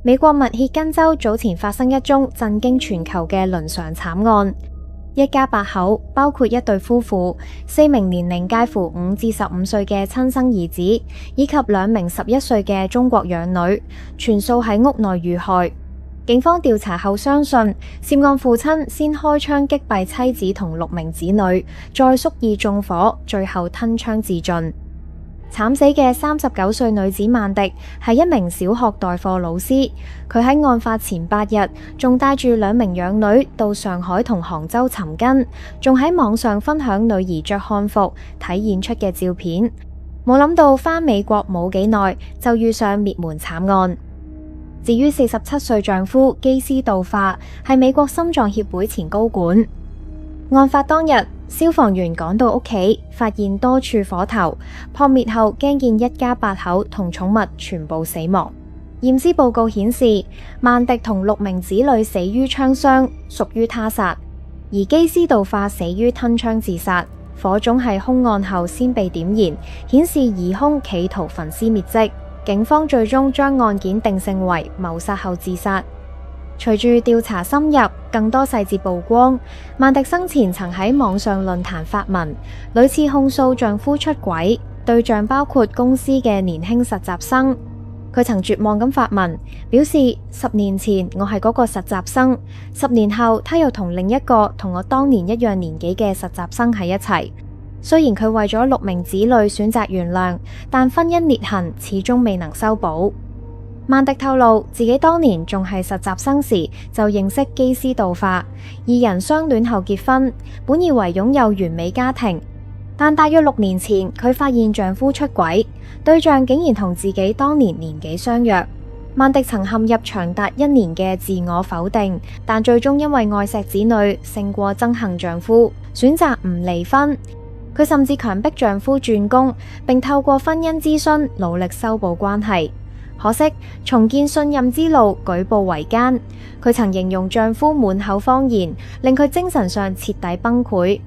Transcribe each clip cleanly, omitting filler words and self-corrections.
美國密歇根州早前發生一宗震驚全球嘅倫常慘案，一家8口，包括一對夫婦、4名年齡介乎5至15歲嘅親生兒子，以及2名11歲嘅中國養女，全數喺屋內遇害。警方調查後相信，涉案父親先開槍擊斃妻子同6名子女，再蓄意縱火，最後吞槍自盡。慘死嘅39歲女子曼迪係一名小學代課老師，佢喺案發前8日仲帶住2名養女到上海同杭州尋根，仲喺網上分享女兒着漢服睇演出嘅照片。冇諗到返美國冇幾耐就遇上滅門慘案。至於47歲丈夫基斯杜化係美國心臟協會前高管。案發當日，消防員趕到屋企，發現多處火頭，撲滅後驚見一家8口同寵物全部死亡。驗屍報告顯示，曼迪同6名子女死於槍傷，屬於他殺；而基斯杜化死於吞槍自殺。火種係兇案後先被點燃，顯示疑兇企圖焚屍滅跡。警方最終將案件定性為謀殺後自殺。隨住調查深入，更多細節曝光，曼迪生前曾喺網上論壇發文，屢次控訴丈夫出軌，對象包括公司嘅年輕實習生。佢曾絕望咁發文，表示10年前我係嗰個實習生，10年後他又同另一個同我當年一樣年紀嘅實習生喺一齊。雖然佢為咗6名子女選擇原諒，但婚姻裂痕始終未能修補。曼迪透露，自己當年仲係實習生時就認識基斯杜化，二人相戀後結婚，本以為擁有完美家庭，但大約6年前佢發現丈夫出軌，對象竟然同自己當年年紀相若。曼迪曾陷入長達1年嘅自我否定，但最終因為愛錫子女勝過憎恨丈夫，選擇唔離婚。佢甚至強迫丈夫轉工，並透過婚姻諮詢努力修補關係。可惜重建信任之路舉步維艱，佢曾形容丈夫滿口謊言，令佢精神上徹底崩潰。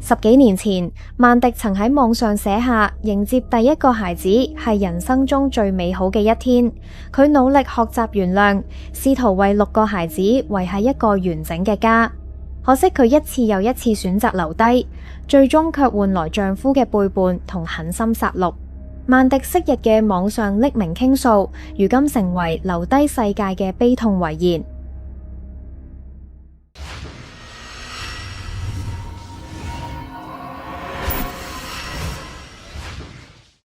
10幾年前，曼迪曾喺網上寫下迎接第一個孩子係人生中最美好嘅一天。佢努力學習原諒，試圖為6個孩子維繫一個完整嘅家。可惜佢一次又一次選擇留低，最終卻換來丈夫嘅背叛同狠心殺戮。曼迪昔日嘅網上匿名傾訴，如今成為留低世界嘅悲痛遺言。